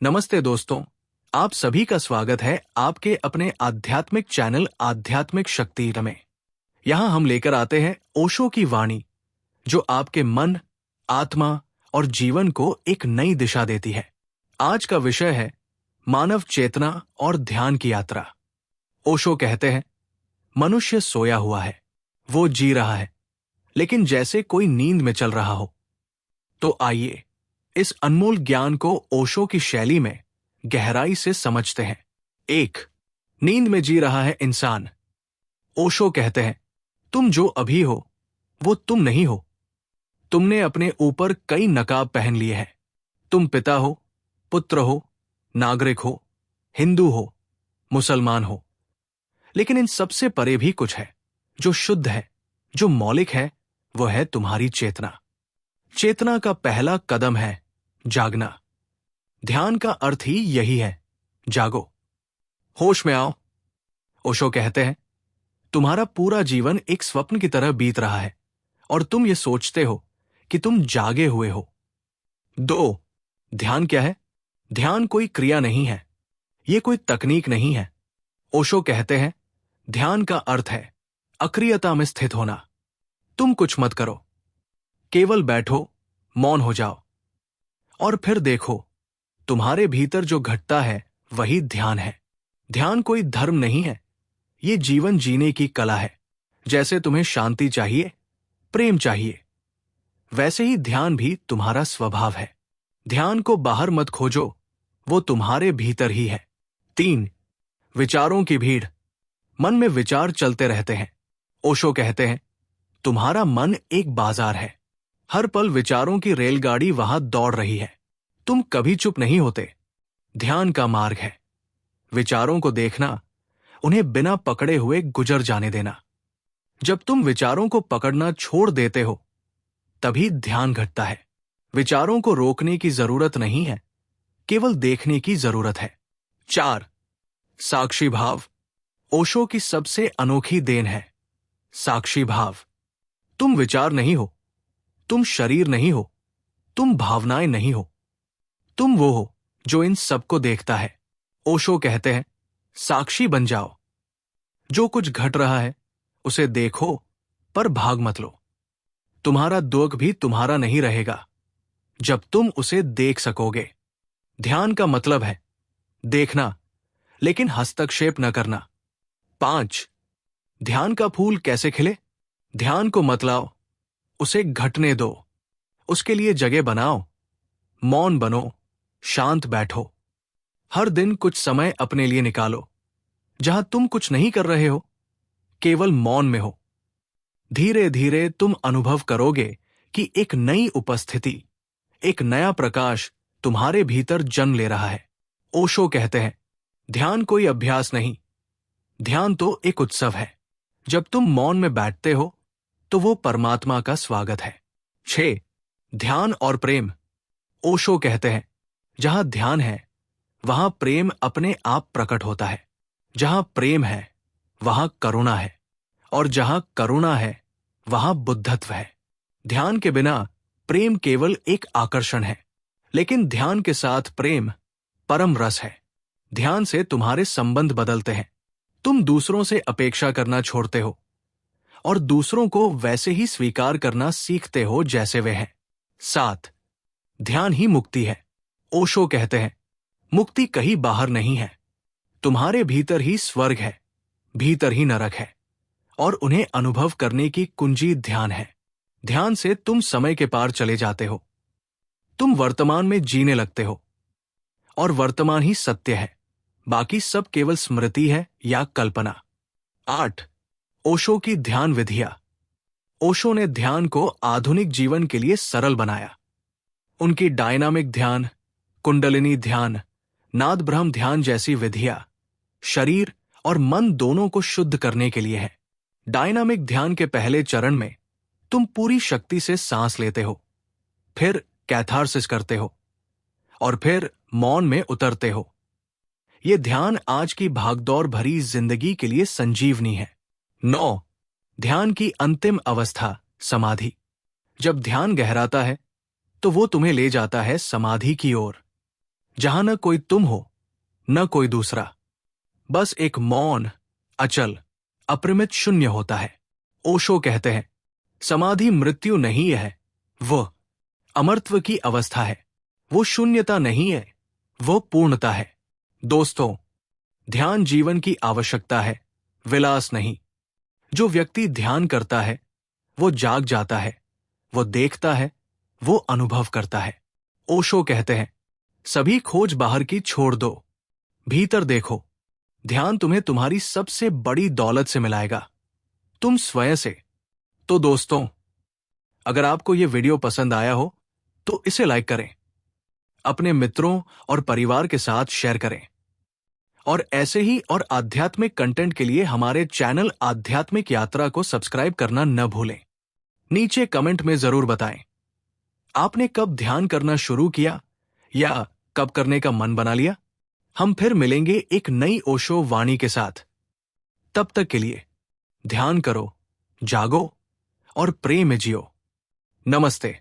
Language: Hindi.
नमस्ते दोस्तों, आप सभी का स्वागत है आपके अपने आध्यात्मिक चैनल आध्यात्मिक शक्ति में। यहाँ हम लेकर आते हैं ओशो की वाणी, जो आपके मन, आत्मा और जीवन को एक नई दिशा देती है। आज का विषय है मानव चेतना और ध्यान की यात्रा। ओशो कहते हैं, मनुष्य सोया हुआ है, वो जी रहा है, लेकिन जैसे कोई नींद में चल रहा हो। तो आइए इस अनमोल ज्ञान को ओशो की शैली में गहराई से समझते हैं। 1. नींद में जी रहा है इंसान। ओशो कहते हैं, तुम जो अभी हो वो तुम नहीं हो। तुमने अपने ऊपर कई नकाब पहन लिए हैं। तुम पिता हो, पुत्र हो, नागरिक हो, हिंदू हो, मुसलमान हो। लेकिन इन सबसे परे भी कुछ है जो शुद्ध है, जो मौलिक है। वह है तुम्हारी चेतना। चेतना का पहला कदम है जागना। ध्यान का अर्थ ही यही है, जागो, होश में आओ। ओशो कहते हैं, तुम्हारा पूरा जीवन एक स्वप्न की तरह बीत रहा है और तुम ये सोचते हो कि तुम जागे हुए हो। 2. ध्यान क्या है? ध्यान कोई क्रिया नहीं है, ये कोई तकनीक नहीं है। ओशो कहते हैं, ध्यान का अर्थ है अक्रियता में स्थित होना। तुम कुछ मत करो, केवल बैठो, मौन हो जाओ और फिर देखो तुम्हारे भीतर जो घटता है वही ध्यान है। ध्यान कोई धर्म नहीं है, ये जीवन जीने की कला है। जैसे तुम्हें शांति चाहिए, प्रेम चाहिए, वैसे ही ध्यान भी तुम्हारा स्वभाव है। ध्यान को बाहर मत खोजो, वो तुम्हारे भीतर ही है। 3. विचारों की भीड़। मन में विचार चलते रहते हैं। ओशो कहते हैं, तुम्हारा मन एक बाजार है, हर पल विचारों की रेलगाड़ी वहां दौड़ रही है। तुम कभी चुप नहीं होते। ध्यान का मार्ग है विचारों को देखना, उन्हें बिना पकड़े हुए गुजर जाने देना। जब तुम विचारों को पकड़ना छोड़ देते हो, तभी ध्यान घटता है। विचारों को रोकने की जरूरत नहीं है, केवल देखने की जरूरत है। 4. साक्षी भाव। ओशो की सबसे अनोखी देन है साक्षी भाव। तुम विचार नहीं हो, तुम शरीर नहीं हो, तुम भावनाएं नहीं हो, तुम वो हो जो इन सबको देखता है। ओशो कहते हैं, साक्षी बन जाओ। जो कुछ घट रहा है उसे देखो, पर भाग मत लो। तुम्हारा दुख भी तुम्हारा नहीं रहेगा जब तुम उसे देख सकोगे। ध्यान का मतलब है देखना, लेकिन हस्तक्षेप न करना। 5. ध्यान का फूल कैसे खिले? ध्यान को मत लाओ, उसे घटने दो। उसके लिए जगह बनाओ, मौन बनो, शांत बैठो। हर दिन कुछ समय अपने लिए निकालो जहां तुम कुछ नहीं कर रहे हो, केवल मौन में हो। धीरे धीरे तुम अनुभव करोगे कि एक नई उपस्थिति, एक नया प्रकाश तुम्हारे भीतर जन्म ले रहा है। ओशो कहते हैं, ध्यान कोई अभ्यास नहीं, ध्यान तो एक उत्सव है। जब तुम मौन में बैठते हो तो वो परमात्मा का स्वागत है। 6. ध्यान और प्रेम। ओशो कहते हैं, जहां ध्यान है वहां प्रेम अपने आप प्रकट होता है। जहां प्रेम है वहां करुणा है, और जहां करुणा है वहां बुद्धत्व है। ध्यान के बिना प्रेम केवल एक आकर्षण है, लेकिन ध्यान के साथ प्रेम परम रस है। ध्यान से तुम्हारे संबंध बदलते हैं। तुम दूसरों से अपेक्षा करना छोड़ते हो और दूसरों को वैसे ही स्वीकार करना सीखते हो जैसे वे हैं। 7. ध्यान ही मुक्ति है। ओशो कहते हैं, मुक्ति कहीं बाहर नहीं है, तुम्हारे भीतर ही स्वर्ग है, भीतर ही नरक है, और उन्हें अनुभव करने की कुंजी ध्यान है। ध्यान से तुम समय के पार चले जाते हो। तुम वर्तमान में जीने लगते हो और वर्तमान ही सत्य है, बाकी सब केवल स्मृति है या कल्पना। 8. ओशो की ध्यान विधियां। ओशो ने ध्यान को आधुनिक जीवन के लिए सरल बनाया। उनकी डायनामिक ध्यान, कुंडलिनी ध्यान, नाद ब्रह्म ध्यान जैसी विधियां शरीर और मन दोनों को शुद्ध करने के लिए है। डायनामिक ध्यान के पहले चरण में तुम पूरी शक्ति से सांस लेते हो, फिर कैथारसिस करते हो और फिर मौन में उतरते हो। यह ध्यान आज की भागदौड़ भरी जिंदगी के लिए संजीवनी है। 9. ध्यान की अंतिम अवस्था समाधि। जब ध्यान गहराता है तो वो तुम्हें ले जाता है समाधि की ओर, जहां न कोई तुम हो न कोई दूसरा, बस एक मौन, अचल, अपरिमित शून्य होता है। ओशो कहते हैं, समाधि मृत्यु नहीं है, वो अमरत्व की अवस्था है। वो शून्यता नहीं है, वो पूर्णता है। दोस्तों, ध्यान जीवन की आवश्यकता है, विलास नहीं। जो व्यक्ति ध्यान करता है वो जाग जाता है, वो देखता है, वो अनुभव करता है। ओशो कहते हैं, सभी खोज बाहर की छोड़ दो, भीतर देखो। ध्यान तुम्हें तुम्हारी सबसे बड़ी दौलत से मिलाएगा, तुम स्वयं से। तो दोस्तों, अगर आपको यह वीडियो पसंद आया हो तो इसे लाइक करें, अपने मित्रों और परिवार के साथ शेयर करें, और ऐसे ही और आध्यात्मिक कंटेंट के लिए हमारे चैनल आध्यात्मिक यात्रा को सब्सक्राइब करना न भूलें। नीचे कमेंट में जरूर बताएं, आपने कब ध्यान करना शुरू किया या कब करने का मन बना लिया। हम फिर मिलेंगे एक नई ओशो वाणी के साथ। तब तक के लिए ध्यान करो, जागो और प्रेम में जियो। नमस्ते।